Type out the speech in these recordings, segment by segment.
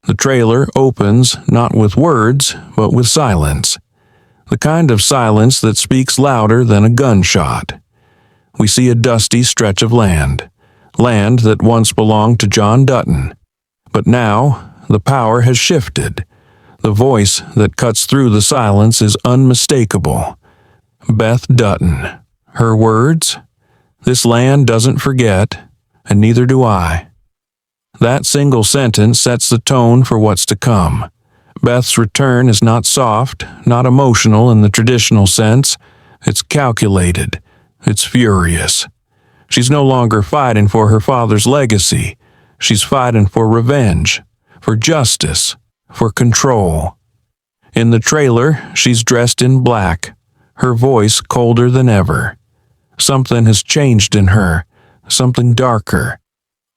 The trailer opens not with words, but with silence. The kind of silence that speaks louder than a gunshot. We see a dusty stretch of land that once belonged to John Dutton. But now, the power has shifted. The voice that cuts through the silence is unmistakable. Beth Dutton. Her words? This land doesn't forget, and neither do I. That single sentence sets the tone for what's to come. Beth's return is not soft, not emotional in the traditional sense. It's calculated. It's furious. She's no longer fighting for her father's legacy. She's fighting for revenge, for justice, for control. In the trailer, she's dressed in black, her voice colder than ever. Something has changed in her, something darker.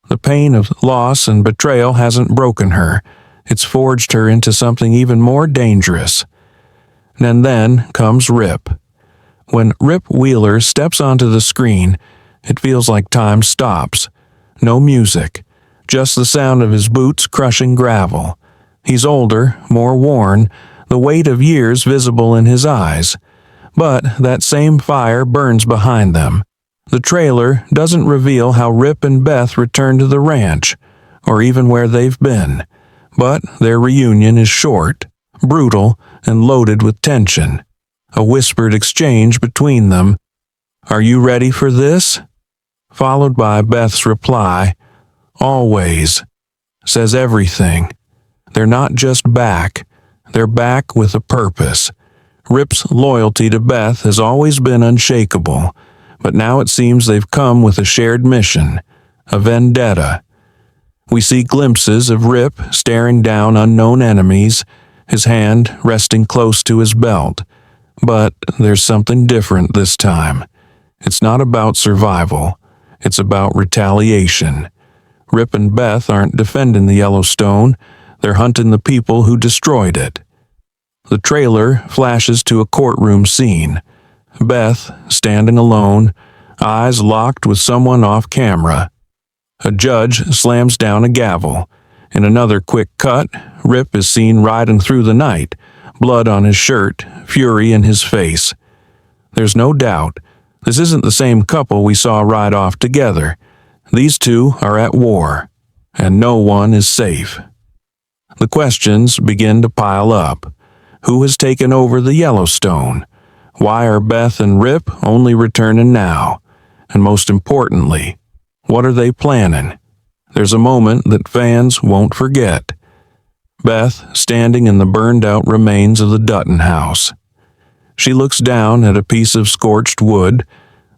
The pain of loss and betrayal hasn't broken her. It's forged her into something even more dangerous. And then comes Rip. When Rip Wheeler steps onto the screen, it feels like time stops. No music, just the sound of his boots crushing gravel. He's older, more worn, the weight of years visible in his eyes. But that same fire burns behind them. The trailer doesn't reveal how Rip and Beth return to the ranch, or even where they've been. But their reunion is short, brutal, and loaded with tension. A whispered exchange between them. "Are you ready for this?" Followed by Beth's reply, "Always," says everything. They're not just back. They're back with a purpose. Rip's loyalty to Beth has always been unshakable, but now it seems they've come with a shared mission, a vendetta. We see glimpses of Rip staring down unknown enemies, his hand resting close to his belt. But there's something different this time. It's not about survival. It's about retaliation. Rip and Beth aren't defending the Yellowstone. They're hunting the people who destroyed it. The trailer flashes to a courtroom scene. Beth, standing alone, eyes locked with someone off camera. A judge slams down a gavel. In another quick cut, Rip is seen riding through the night, blood on his shirt, fury in his face. There's no doubt, this isn't the same couple we saw ride off together. These two are at war, and no one is safe. The questions begin to pile up. Who has taken over the Yellowstone? Why are Beth and Rip only returning now? And most importantly, what are they planning? There's a moment that fans won't forget. Beth standing in the burned-out remains of the Dutton house. She looks down at a piece of scorched wood,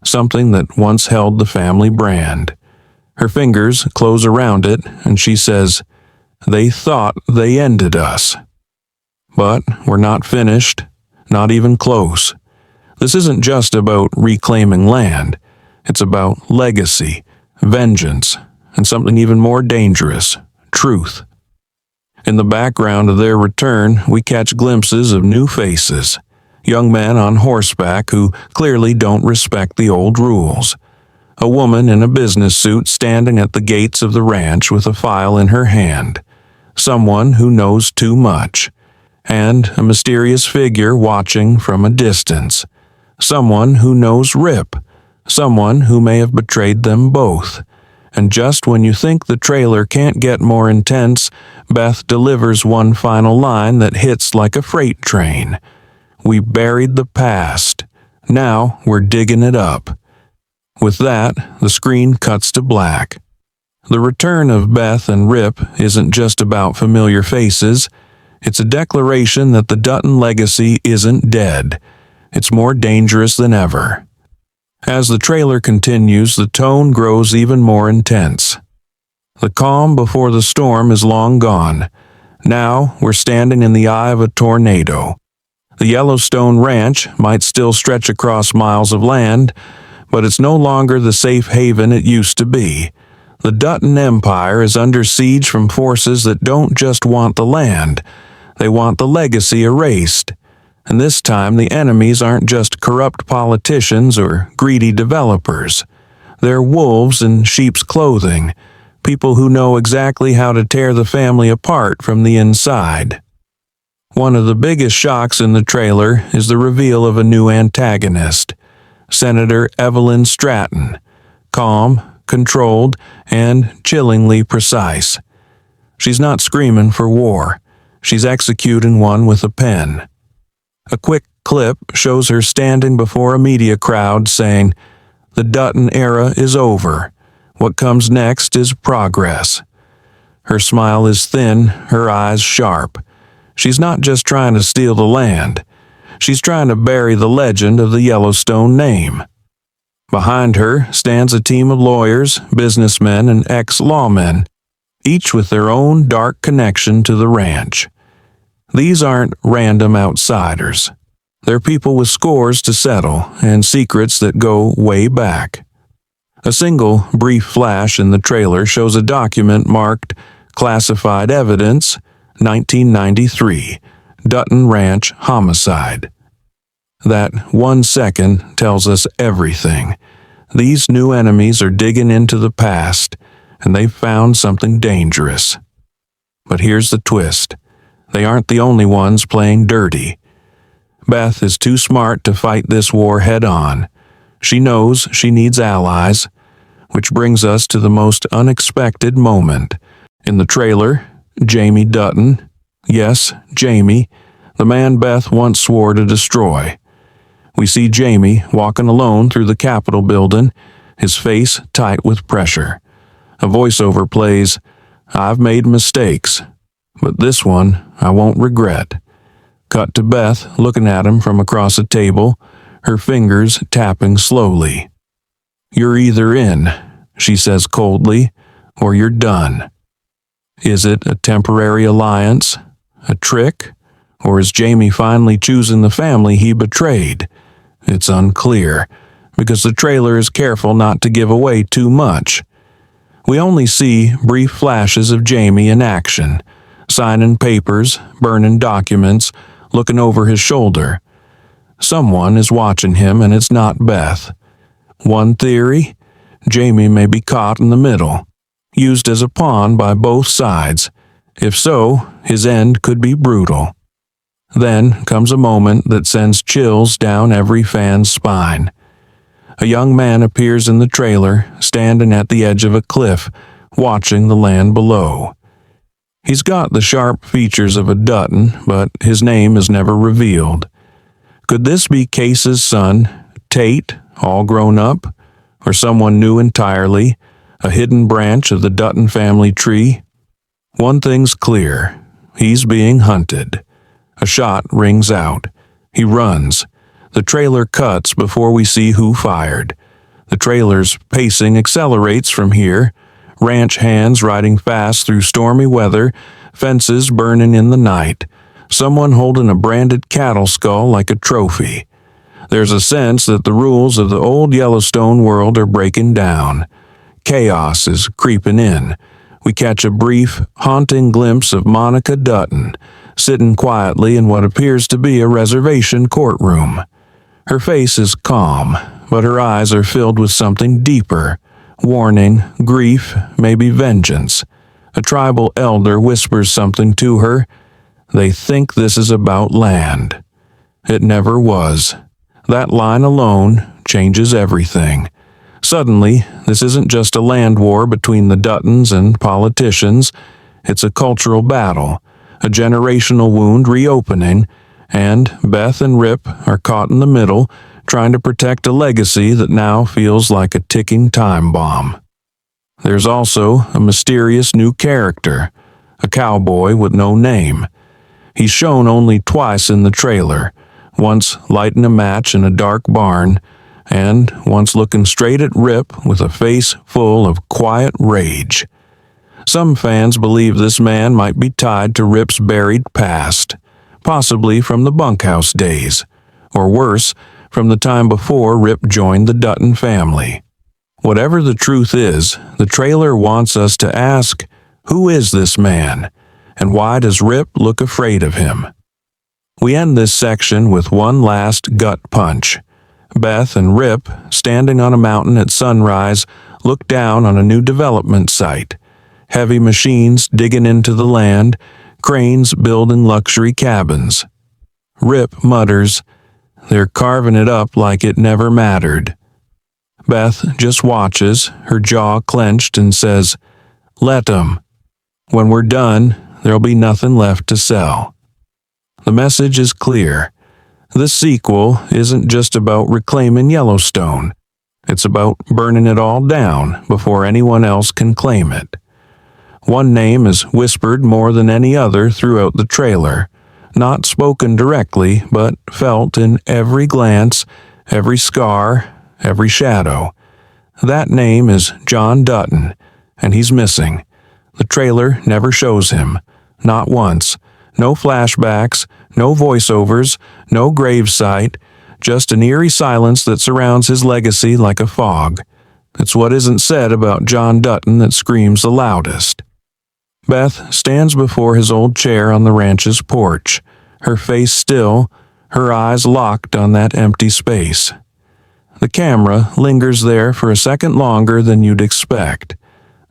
something that once held the family brand. Her fingers close around it, and she says, "They thought they ended us." But we're not finished, not even close. This isn't just about reclaiming land. It's about legacy, vengeance, and something even more dangerous, truth. In the background of their return, we catch glimpses of new faces, young men on horseback who clearly don't respect the old rules. A woman in a business suit standing at the gates of the ranch with a file in her hand. Someone who knows too much. And a mysterious figure watching from a distance. Someone who knows Rip. Someone who may have betrayed them both. And just when you think the trailer can't get more intense, Beth delivers one final line that hits like a freight train. "We buried the past. Now we're digging it up." With that, the screen cuts to black. The return of Beth and Rip isn't just about familiar faces. It's a declaration that the Dutton legacy isn't dead. It's more dangerous than ever. As the trailer continues, the tone grows even more intense. The calm before the storm is long gone. Now we're standing in the eye of a tornado. The Yellowstone Ranch might still stretch across miles of land, but it's no longer the safe haven it used to be. The Dutton Empire is under siege from forces that don't just want the land. They want the legacy erased. And this time the enemies aren't just corrupt politicians or greedy developers. They're wolves in sheep's clothing, People who know exactly how to tear the family apart from the inside. One of the biggest shocks in the trailer is the reveal of a new antagonist, Senator Evelyn Stratton, calm, controlled, and chillingly precise. She's not screaming for war. She's executing one with a pen. A quick clip shows her standing before a media crowd saying, "The Dutton era is over. What comes next is progress." Her smile is thin, her eyes sharp. She's not just trying to steal the land. She's trying to bury the legend of the Yellowstone name. Behind her stands a team of lawyers, businessmen, and ex-lawmen, each with their own dark connection to the ranch. These aren't random outsiders. They're people with scores to settle and secrets that go way back. A single brief flash in the trailer shows a document marked Classified Evidence, 1993, Dutton Ranch Homicide. That 1 second tells us everything. These new enemies are digging into the past, and they've found something dangerous. But here's the twist. They aren't the only ones playing dirty. Beth is too smart to fight this war head-on. She knows she needs allies, which brings us to the most unexpected moment. In the trailer, Jaime Dutton, yes, Jaime, the man Beth once swore to destroy. We see Jaime walking alone through the Capitol building, his face tight with pressure. A voiceover plays, "I've made mistakes, but this one I won't regret." Cut to Beth looking at him from across a table, her fingers tapping slowly. "You're either in," she says coldly, "or you're done." Is it a temporary alliance, a trick, or is Jaime finally choosing the family he betrayed? It's unclear, because the trailer is careful not to give away too much. We only see brief flashes of Jaime in action, signing papers, burning documents, looking over his shoulder. Someone is watching him, and it's not Beth. One theory, Jaime may be caught in the middle, used as a pawn by both sides. If so, his end could be brutal. Then comes a moment that sends chills down every fan's spine. A young man appears in the trailer, standing at the edge of a cliff, watching the land below. He's got the sharp features of a Dutton, but his name is never revealed. Could this be Case's son, Tate, all grown up? Or someone new entirely, a hidden branch of the Dutton family tree? One thing's clear. He's being hunted. A shot rings out. He runs. The trailer cuts before we see who fired. The trailer's pacing accelerates from here. Ranch hands riding fast through stormy weather, fences burning in the night, someone holding a branded cattle skull like a trophy. There's a sense that the rules of the old Yellowstone world are breaking down. Chaos is creeping in. We catch a brief, haunting glimpse of Monica Dutton, sitting quietly in what appears to be a reservation courtroom. Her face is calm, but her eyes are filled with something deeper. Warning, grief, maybe vengeance. A tribal elder whispers something to her. They think this is about land. It never was. That line alone changes everything. Suddenly, this isn't just a land war between the Duttons and politicians. It's a cultural battle, a generational wound reopening, and Beth and Rip are caught in the middle, trying to protect a legacy that now feels like a ticking time bomb. There's also a mysterious new character, a cowboy with no name. He's shown only twice in the trailer, once lighting a match in a dark barn, and once looking straight at Rip with a face full of quiet rage. Some fans believe this man might be tied to Rip's buried past, possibly from the bunkhouse days, or worse, from the time before Rip joined the Dutton family. Whatever the truth is, the trailer wants us to ask, who is this man, and why does Rip look afraid of him? We end this section with one last gut punch. Beth and Rip, standing on a mountain at sunrise, look down on a new development site. heavy machines digging into the land, cranes building luxury cabins. Rip mutters, "They're carving it up like it never mattered." Beth just watches, her jaw clenched, and says, "Let 'em. When we're done, there'll be nothing left to sell." The message is clear. This sequel isn't just about reclaiming Yellowstone. It's about burning it all down before anyone else can claim it. One name is whispered more than any other throughout the trailer, not spoken directly, but felt in every glance, every scar, every shadow. That name is John Dutton, and he's missing. The trailer never shows him, not once. No flashbacks, no voiceovers, no gravesite, just an eerie silence that surrounds his legacy like a fog. It's what isn't said about John Dutton that screams the loudest. Beth stands before his old chair on the ranch's porch, her face still, her eyes locked on that empty space. The camera lingers there for a second longer than you'd expect.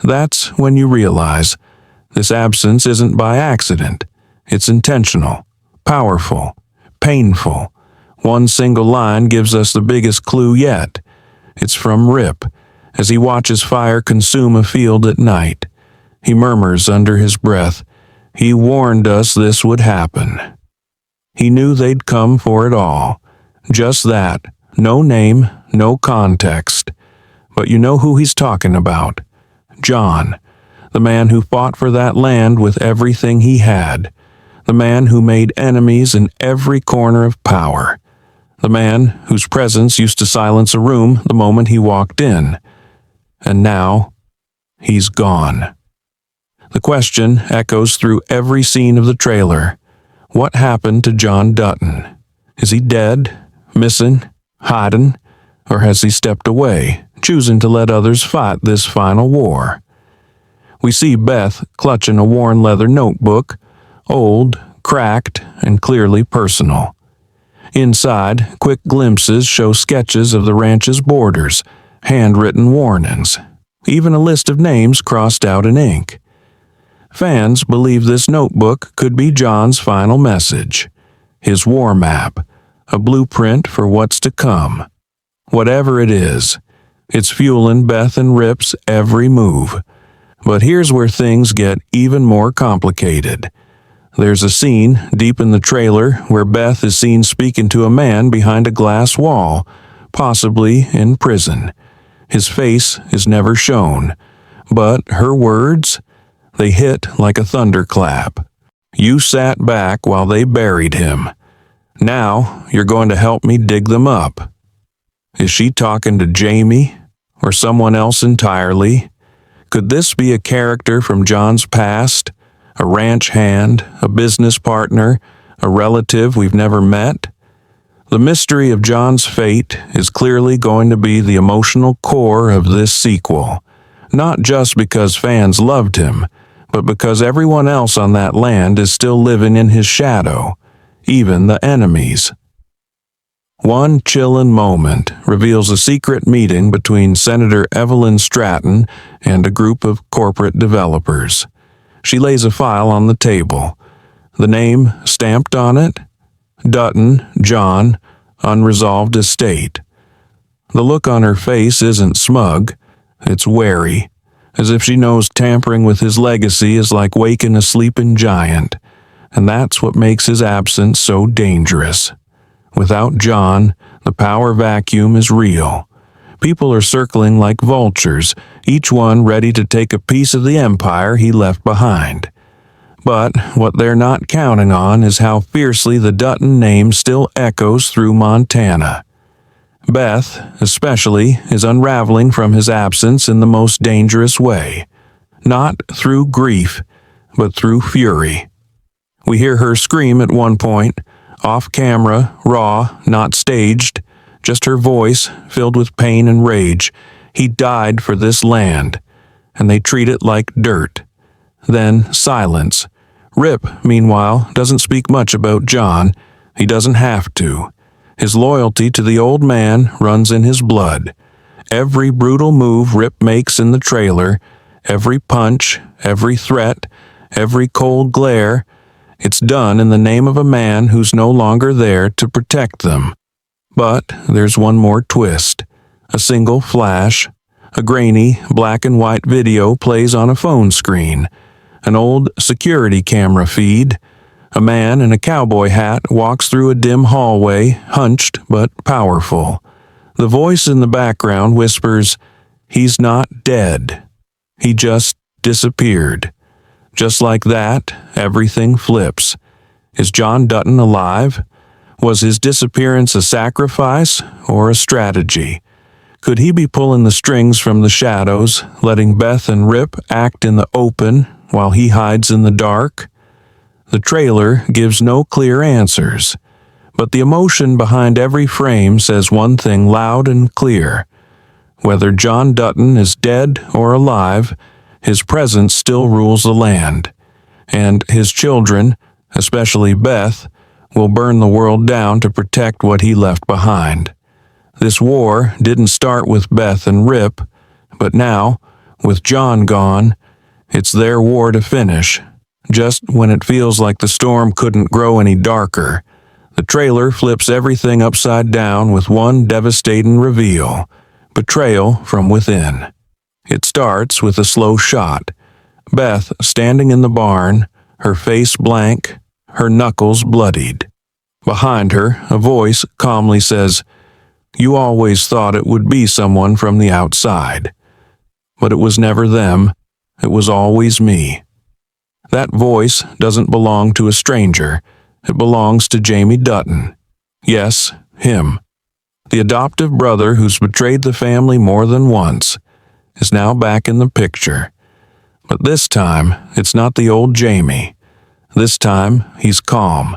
That's when you realize this absence isn't by accident. It's intentional, powerful, painful. One single line gives us the biggest clue yet. It's from Rip, as he watches fire consume a field at night. He murmurs under his breath, "He warned us this would happen." He knew they'd come for it all. Just that. No name, no context. But you know who he's talking about. John, the man who fought for that land with everything he had. The man who made enemies in every corner of power. The man whose presence used to silence a room the moment he walked in. And now, he's gone. The question echoes through every scene of the trailer. What happened to John Dutton? Is he dead, missing, hiding, or has he stepped away, choosing to let others fight this final war? We see Beth clutching a worn leather notebook, old, cracked, and clearly personal. Inside, quick glimpses show sketches of the ranch's borders, handwritten warnings, even a list of names crossed out in ink. Fans believe this notebook could be John's final message, his war map, a blueprint for what's to come. Whatever it is, it's fueling Beth and Rip's every move. But here's where things get even more complicated. There's a scene deep in the trailer where Beth is seen speaking to a man behind a glass wall, possibly in prison. His face is never shown, but her words, they hit like a thunderclap. "You sat back while they buried him. Now you're going to help me dig them up." Is she talking to Jaime or someone else entirely? Could this be a character from John's past? A ranch hand, a business partner, a relative we've never met? The mystery of John's fate is clearly going to be the emotional core of this sequel, not just because fans loved him, but because everyone else on that land is still living in his shadow, even the enemies. One chillin' moment reveals a secret meeting between Senator Evelyn Stratton and a group of corporate developers. She lays a file on the table. The name stamped on it? Dutton, John, unresolved estate. The look on her face isn't smug, it's wary, as if she knows tampering with his legacy is like waking a sleeping giant, and that's what makes his absence so dangerous. Without John, the power vacuum is real. People are circling like vultures, each one ready to take a piece of the empire he left behind. But what they're not counting on is how fiercely the Dutton name still echoes through Montana. Beth, especially, is unraveling from his absence in the most dangerous way. Not through grief, but through fury. We hear her scream at one point, off camera, raw, not staged, just her voice filled with pain and rage. He died for this land, and they treat it like dirt. Then silence. Rip, meanwhile, doesn't speak much about John. He doesn't have to. His loyalty to the old man runs in his blood. Every brutal move Rip makes in the trailer, every punch, every threat, every cold glare, it's done in the name of a man who's no longer there to protect them. But there's one more twist. A single flash, a grainy black and white video plays on a phone screen, an old security camera feed. A man in a cowboy hat walks through a dim hallway, hunched but powerful. The voice in the background whispers, "He's not dead. He just disappeared." Just like that, everything flips. Is John Dutton alive? Was his disappearance a sacrifice or a strategy? Could he be pulling the strings from the shadows, letting Beth and Rip act in the open while he hides in the dark? The trailer gives no clear answers, but the emotion behind every frame says one thing loud and clear. Whether John Dutton is dead or alive, his presence still rules the land, and his children, especially Beth, will burn the world down to protect what he left behind. This war didn't start with Beth and Rip, but now, with John gone, it's their war to finish. Just when it feels like the storm couldn't grow any darker, the trailer flips everything upside down with one devastating reveal: betrayal from within. It starts with a slow shot. Beth standing in the barn, her face blank, her knuckles bloodied. Behind her, a voice calmly says, "You always thought it would be someone from the outside." But it was never them. It was always me. That voice doesn't belong to a stranger. It belongs to Jaime Dutton. Yes, him. The adoptive brother who's betrayed the family more than once is now back in the picture. But this time, it's not the old Jaime. This time, he's calm,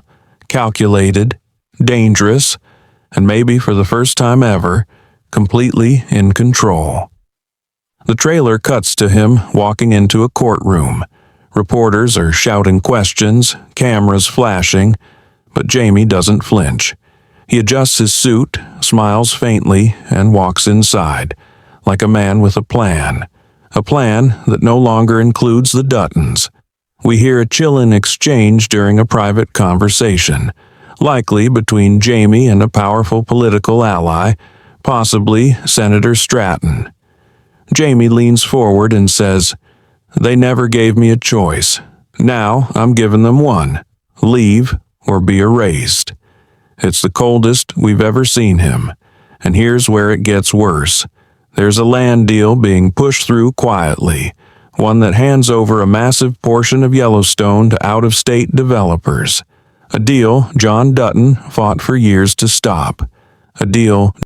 calculated, dangerous, and maybe for the first time ever, completely in control. The trailer cuts to him walking into a courtroom. Reporters are shouting questions, cameras flashing, but Jaime doesn't flinch. He adjusts his suit, smiles faintly, and walks inside, like a man with a plan that no longer includes the Duttons. We hear a chilling exchange during a private conversation, likely between Jaime and a powerful political ally, possibly Senator Stratton. Jaime leans forward and says, "They never gave me a choice. Now I'm giving them one: leave or be erased." It's the coldest we've ever seen him, and here's where it gets worse. There's a land deal being pushed through quietly, one that hands over a massive portion of Yellowstone to out-of-state developers. A deal John Dutton fought for years to stop. A deal